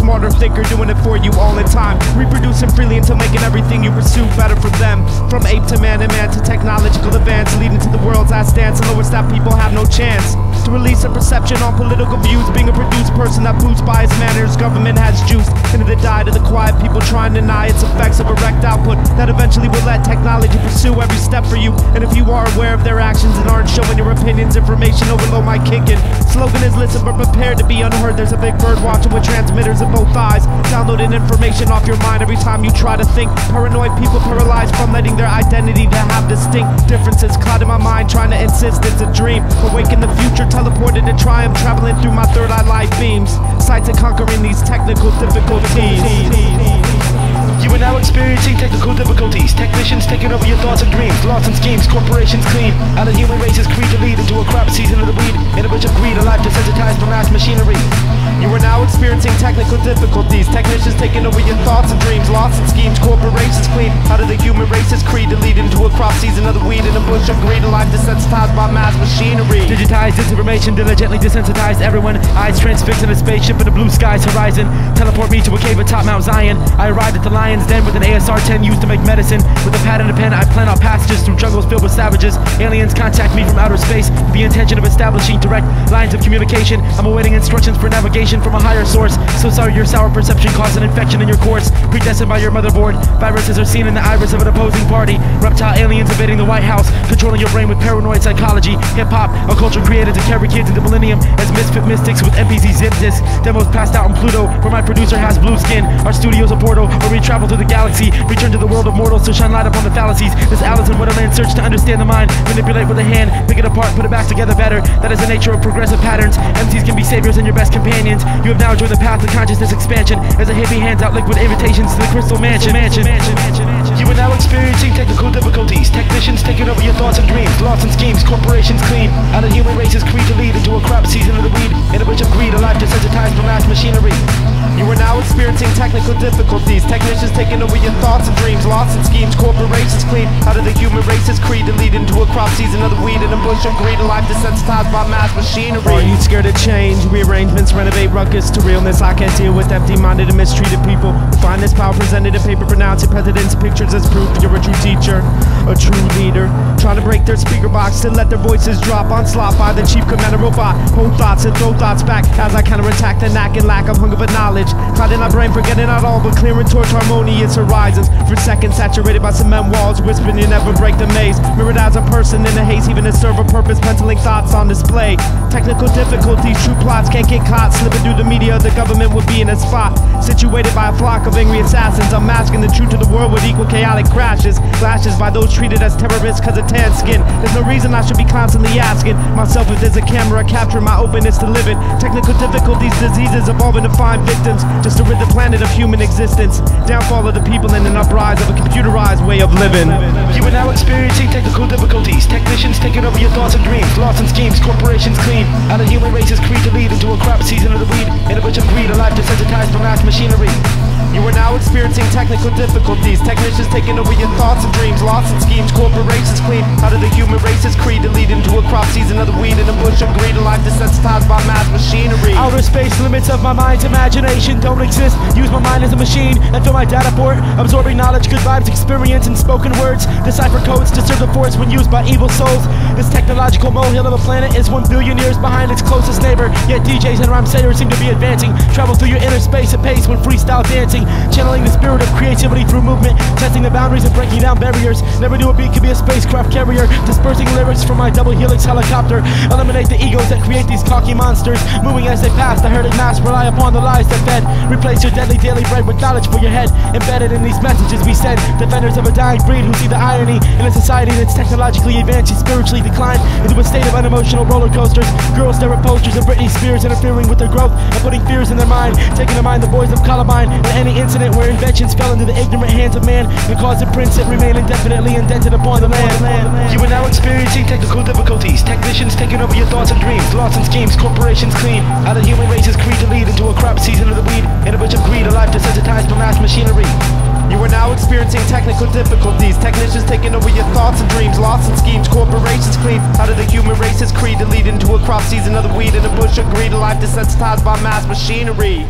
smarter, thicker, doing it for you all in time. Reproducing freely until making everything you pursue better for them. From ape to man and man to technological advance, leading to the world's last dance. The lowest that people have no chance to release a perception on political views. Being a produced person that boosts by its manners, government has juiced into the diet of the quiet people, trying to deny its effects of erect output that eventually will let technology pursue every step for you. And if you are aware of their actions and aren't showing your opinions, information overload might kick in. Slogan is listen but prepare to be unheard. There's a big bird watching with transmitters in both eyes, downloading information off your mind every time you try to think. Paranoid people paralyzed from letting their identity to have distinct differences. Clouding my mind trying to insist it's a dream. Awaken the future, teleported to triumph, traveling through my third eye light beams. Sights of conquering these technical difficulties. You are now experiencing technical difficulties. Technicians taking over your thoughts and dreams. Lost in schemes, corporations clean out of the human race's creed to lead into a crop season of the weed. In a bunch of greed, a life desensitized for mass machinery. You are now experiencing technical difficulties. Technicians taking over your thoughts and dreams. Lost in schemes, corporations clean out of the human race's creed to lead into a crop season of the weed. In a bush of greed, a life desensitized by mass machinery. Digitized disinformation, diligently desensitized everyone. Eyes transfixed in a spaceship in the blue skies horizon. Teleport me to a cave atop Mount Zion. I arrived at the lion's den with an ASR-10 used to make medicine. With a pad and a pen, I plan out passages through jungles filled with savages. Aliens contact me from outer space with the intention of establishing direct lines of communication. I'm awaiting instructions for navigation from a higher source. So sorry your sour perception caused an infection in your course. Predestined by your motherboard. Viruses are seen in the iris of an opposing party. Reptile aliens invading the White House, controlling your brain with paranoid psychology. Hip-hop, a culture created to carry kids into millennium as misfit mystics with MPC zip discs. Demos passed out in Pluto, where my producer has blue skin. Our studio's a portal where we travel through the galaxy, return to the world of mortals to shine light upon the fallacies. This Alice in Wonderland search to understand the mind, manipulate with a hand, pick it apart, put it back together better. That is the nature of progressive patterns. MCs can be saviors and your best companions. You have now joined the path of consciousness expansion as a hippie hands out liquid invitations to the crystal mansion. You are now experiencing technical difficulties. Technicians taking over your thoughts and dreams. Lost in schemes, corporations clean out of the human race's creed to lead into a crop season of the weed. In a bunch of greed, a life desensitized for mass machinery. You are now experiencing technical difficulties. Technicians taking over your thoughts and dreams. Lost in schemes, corporations clean out of the human race's creed to lead into a crop season of the weed. In a bush of greed, a life desensitized by mass machinery. Are you scared of change? Rearrangements, renovate ruckus to realness. I can't deal with empty-minded and mistreated people who find this power presented in paper, pronouncing presidents' pictures as proof you're a true teacher, a true leader. Trying to break their speaker box to let their voices drop. Onslaught by the chief commander robot. Hold thoughts and throw thoughts back as I counterattack the knack and lack of hunger for knowledge. Clouding my brain, forgetting not all, but clearing torch harmonious horizons. For seconds saturated by cement walls, whispering you never break the maze. Mirrored as a person in a haze, even to serve a purpose, penciling thoughts on display. Technical difficulties, true plots can't get caught. Slipping through the media, the government would be in a spot. Situated by a flock of angry assassins, unmasking the truth to the world with equal chaotic crashes. Clashes by those treated as terrorists cause of tan skin. There's no reason I should be constantly asking myself if there's a camera capturing my openness to living. Technical difficulties, diseases evolving to find victims just to rid the planet of human existence. Downfall of the people and an uprise of a computerized way of living. You are now experiencing technical difficulties. Technicians taking over your thoughts and dreams. Lost in schemes, corporations clean out of the human race's creed to lead into a crop season of the weed. In a bunch of greed, a life desensitized for mass machinery. You are now experiencing technical difficulties. Technicians taking over your thoughts and dreams. Lost in schemes, corporations clean out of the human race's creed to lead into a crop season of the weed. In a bush of greed, a life desensitized by mass machinery. Outer space limits of my mind's imagination don't exist. Use my mind as a machine and fill my data port, absorbing knowledge, good vibes, experience, and spoken words. Decipher codes to serve the force when used by evil souls. This technological molehill of a planet is 1 billion years behind its closest neighbor. Yet DJs and rhyme sayers seem to be advancing. Travel through your inner space at pace when freestyle dancing. Channeling the spirit of creativity through movement, testing the boundaries and breaking down barriers. Never knew a beat could be a spacecraft carrier. Dispersing lyrics from my double helix helicopter. Eliminate the egos that create these cocky monsters. Moving as they pass, the herded mass rely upon the lies that fed. Replace your deadly daily bread with knowledge for your head. Embedded in these messages we send. Defenders of a dying breed who see the irony in a society that's technologically advanced and spiritually declined into a state of unemotional roller coasters. Girls stare at posters of Britney Spears interfering with their growth and putting fears in their mind. Taking to mind the boys of Columbine and any incident where inventions fell into the ignorant hands of man and caused imprints that remain indefinitely indented upon the land. You are now experiencing technical difficulties. Technicians taking over your thoughts and dreams. Lost in schemes, corporations clean out of the human race's creed to lead into a crop season of the weed. In a bunch of greed, a life desensitized for mass machinery. You are now experiencing technical difficulties. Technicians taking over your thoughts and dreams. Lost in schemes, corporations clean out of the human race's creed to lead into a crop season of the weed. In a bush of greed, a life desensitized by mass machinery.